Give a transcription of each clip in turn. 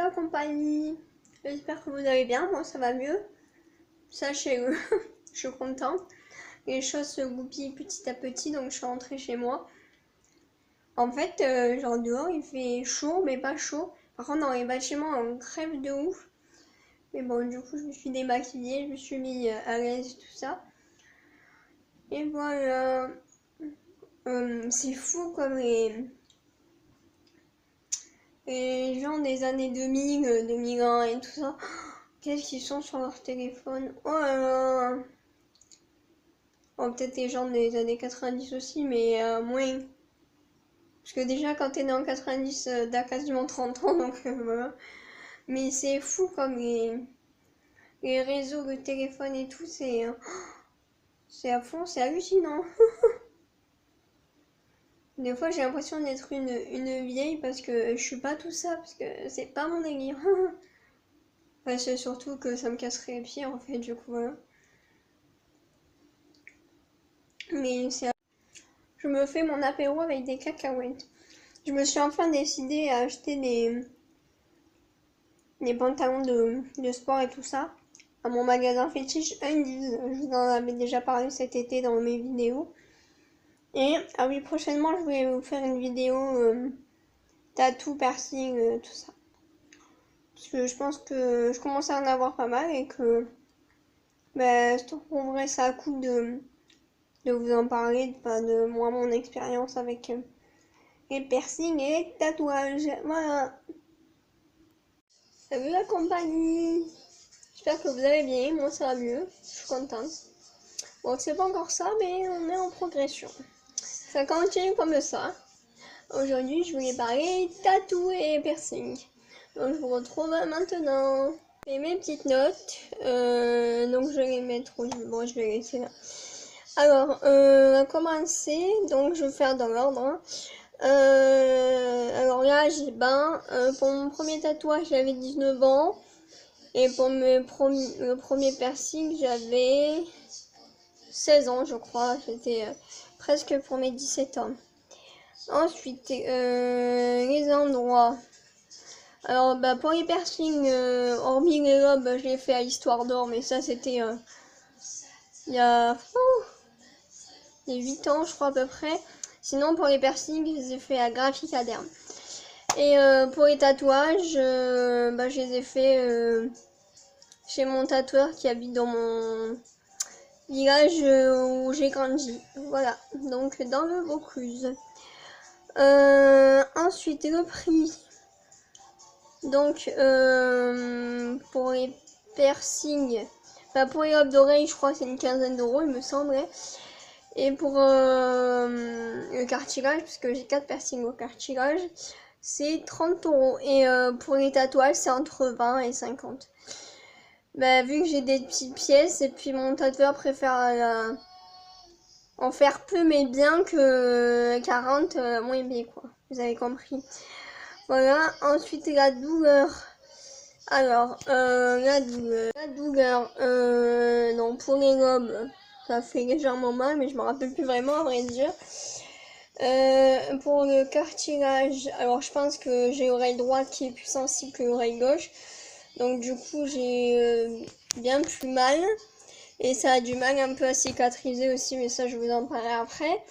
la compagnie, j'espère que vous allez bien, moi ça va mieux, sachez-le, je suis contente, les choses se goupillent petit à petit donc je suis rentrée chez moi. En fait, genre dehors il fait chaud mais pas chaud, par contre dans les bâtiments on crève de ouf, mais bon du coup je me suis démaquillée, je me suis mis à l'aise tout ça, et voilà, c'est fou comme les gens des années 2000, 2001 et tout ça, qu'est-ce qu'ils sont sur leur téléphone. Oh là là. Bon, peut-être les gens des années 90 aussi, mais moins. Parce que déjà, quand t'es né en 90, t'as quasiment 30 ans, donc voilà. Mais c'est fou comme les réseaux, le téléphone et tout, c'est à fond, c'est hallucinant. Des fois, j'ai l'impression d'être une vieille parce que je suis pas tout ça, parce que c'est pas mon délire. Enfin, c'est surtout que ça me casserait les pieds, en fait, du coup, voilà. Mais je me fais mon apéro avec des cacahuètes. Je me suis enfin décidée à acheter des pantalons de sport et tout ça à mon magasin fétiche Undies. Je vous en avais déjà parlé cet été dans mes vidéos. Et ah oui, prochainement je vais vous faire une vidéo tatou, piercing, tout ça. Parce que je pense que je commence à en avoir pas mal et que je trouverais ça cool de vous en parler, de moi mon expérience avec les piercings et les tatouages. Voilà. Salut la compagnie. J'espère que vous allez bien, moi ça va mieux, je suis contente. Bon, c'est pas encore ça, mais on est en progression. Ça continue comme ça. Aujourd'hui, je voulais parler tatou et piercing. Donc, je vous retrouve maintenant. Et mes petites notes, donc je vais les mettre où bon, je vais les laisser là. Alors, on va commencer, donc je vais faire dans l'ordre. Hein. Alors là, j'ai pour mon premier tatouage, j'avais 19 ans. Et pour le premier piercing, j'avais 16 ans, je crois. J'étais presque pour mes 17 ans. Ensuite, les endroits. Alors, pour les piercings, hormis les lobes, je l'ai fait à l'Histoire d'Or, mais ça, c'était il y a 8 ans, je crois, à peu près. Sinon, pour les piercings, je les ai fait à Graphique à Derme. Et pour les tatouages, je les ai fait chez mon tatoueur qui habite dans mon village où j'ai grandi. Voilà, donc dans le Vaucluse. Ensuite, le prix. Donc, pour les piercings, pour les lobes d'oreilles, je crois que c'est une quinzaine d'euros, il me semblait. Et pour le cartilage, parce que j'ai 4 piercings au cartilage, c'est 30 euros. Et pour les tatouages, c'est entre 20 et 50. Vu que j'ai des petites pièces, et puis mon tatoueur préfère en faire peu mais bien que 40 moins bien, quoi. Vous avez compris. Voilà, ensuite la douleur. Alors, la douleur, donc pour les lobes, ça fait légèrement mal, mais je me rappelle plus vraiment, à vrai dire. Pour le cartilage, alors je pense que j'ai l'oreille droite qui est plus sensible que l'oreille gauche. Donc du coup, j'ai bien plus mal. Et ça a du mal un peu à cicatriser aussi, mais ça, je vous en parlerai après.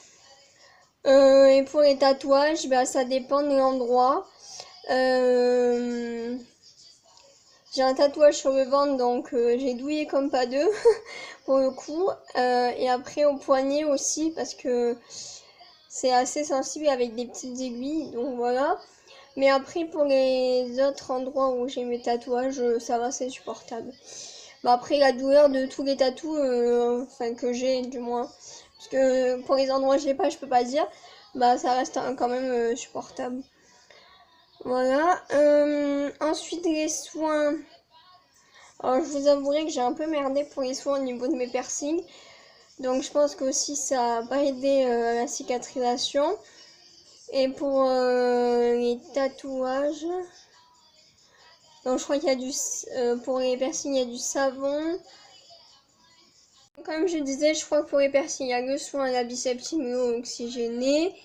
Et pour les tatouages, ça dépend de l'endroit. J'ai un tatouage sur le ventre, donc j'ai douillé comme pas deux, pour le coup. Et après au poignet aussi, parce que c'est assez sensible avec des petites aiguilles, donc voilà. Mais après pour les autres endroits où j'ai mes tatouages, ça va, c'est supportable. Après la douleur de tous les tatous, que j'ai du moins, parce que pour les endroits où j'ai pas, je peux pas dire, ça reste quand même supportable. Voilà. Ensuite les soins. Alors je vous avouerai que j'ai un peu merdé pour les soins au niveau de mes piercings. Donc je pense que aussi ça n'a pas aidé la cicatrisation. Et pour les tatouages, donc je crois qu'il y a pour les piercings il y a du savon. Comme je disais, je crois que pour les piercings il y a le soin à la biseptine oxygénée.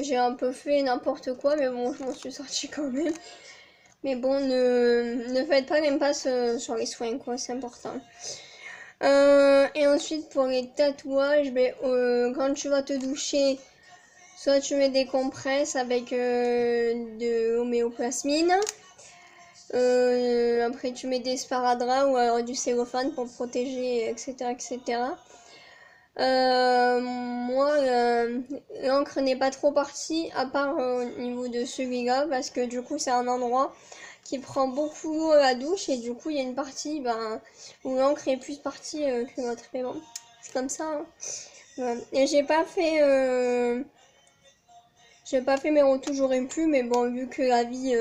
J'ai un peu fait n'importe quoi, mais bon, je m'en suis sortie quand même. Mais bon, ne faites pas l'impasse sur les soins, quoi, c'est important. Et ensuite, pour les tatouages, quand tu vas te doucher, soit tu mets des compresses avec de l'homéoplasmine. Après, tu mets des sparadraps ou alors du cellophane pour protéger, etc., etc. Moi, l'encre n'est pas trop partie, à part au niveau de celui-là, parce que du coup, c'est un endroit qui prend beaucoup l'eau à la douche, et du coup, il y a une partie où l'encre est plus partie que l'autre. Mais bon, c'est comme ça. Hein. Ouais. Et j'ai pas fait mes retouches, j'aurais pu, mais bon, vu que la vie,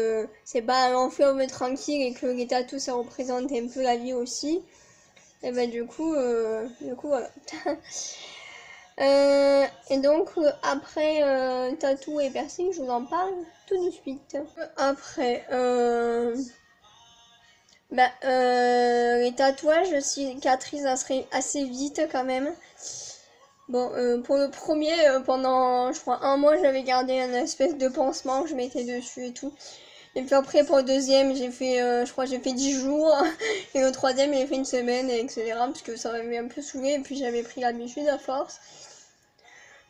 c'est pas un long fleuve tranquille et que les tatous, ça représente un peu la vie aussi, et ben du coup voilà. Et donc après tatou et piercing, je vous en parle tout de suite. Après, les tatouages cicatrisent assez vite quand même. Bon, pour le premier, pendant je crois un mois, j'avais gardé un espèce de pansement que je mettais dessus et tout. Et puis après, pour le deuxième, je crois que j'ai fait 10 jours. Et le troisième, j'ai fait une semaine, etc. Parce que ça m'avait un peu saoulé. Et puis j'avais pris l'habitude à force.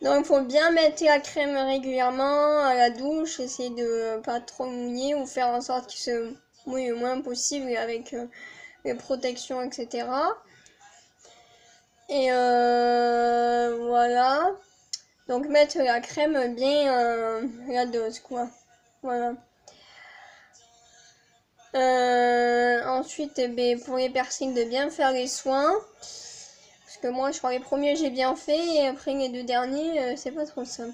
Donc il faut bien mettre la crème régulièrement à la douche. Essayer de pas trop mouiller ou faire en sorte qu'il se mouille le moins possible avec les protections, etc. Et voilà. Donc mettre la crème bien la dose, quoi. Voilà. Ensuite, pour les piercings, de bien faire les soins. Parce que moi, je crois les premiers, j'ai bien fait. Et après, les deux derniers, c'est pas trop ça.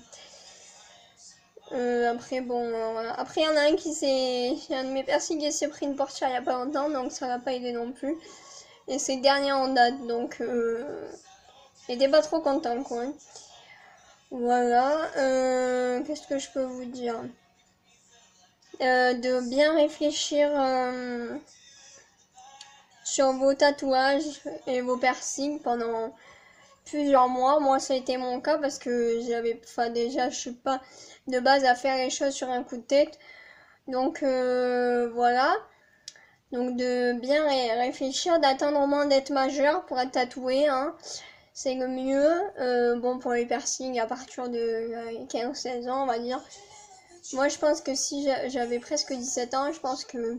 Après, bon, voilà. Après, il y en a un un de mes piercings qui s'est pris une portière il y a pas longtemps. Donc, ça va pas aider non plus. Et c'est le dernier en date. Donc, j'étais pas trop content, quoi. Voilà. Qu'est-ce que je peux vous dire? De bien réfléchir sur vos tatouages et vos piercings pendant plusieurs mois. Moi, ça a été mon cas parce que déjà, je suis pas de base à faire les choses sur un coup de tête. Donc, voilà. Donc, de bien réfléchir, d'attendre au moins d'être majeur pour être tatoué, hein. C'est le mieux. Bon, pour les piercings, à partir de 15-16 ans, on va dire. Moi, je pense que si j'avais presque 17 ans, je pense que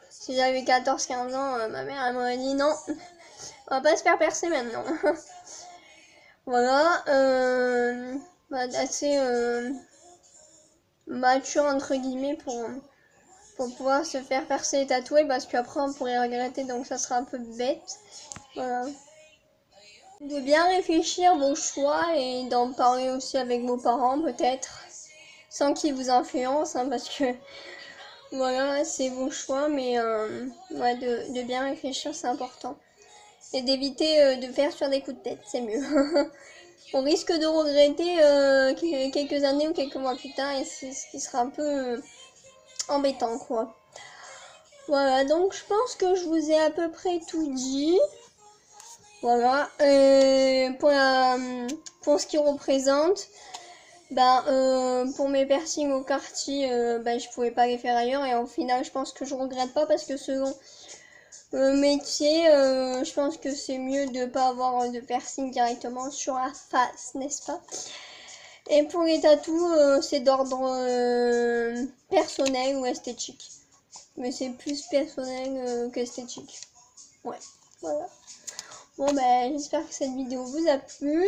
si j'avais 14-15 ans, ma mère elle m'aurait dit non, on va pas se faire percer maintenant. Voilà, assez mature entre guillemets pour pouvoir se faire percer et tatouer parce qu'après on pourrait regretter, donc ça sera un peu bête. Voilà. De bien réfléchir vos choix et d'en parler aussi avec vos parents peut-être, sans qu'ils vous influencent, hein, parce que voilà, c'est vos choix, mais ouais, de bien réfléchir, c'est important. Et d'éviter de faire sur des coups de tête, c'est mieux. On risque de regretter quelques années ou quelques mois plus tard, et c'est ce qui sera un peu embêtant, quoi. Voilà, donc je pense que je vous ai à peu près tout dit. Voilà, pour ce qu'il représente, pour mes piercings au quartier, je pouvais pas les faire ailleurs et au final je pense que je regrette pas parce que selon le métier, je pense que c'est mieux de pas avoir de piercing directement sur la face, n'est-ce pas? Et pour les tatous, c'est d'ordre personnel ou esthétique. Mais c'est plus personnel qu'esthétique. Ouais, voilà. Bon j'espère que cette vidéo vous a plu.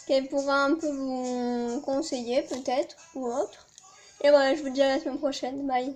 Qu'elle pourra un peu vous conseiller peut-être ou autre. Et voilà, je vous dis à la semaine prochaine. Bye.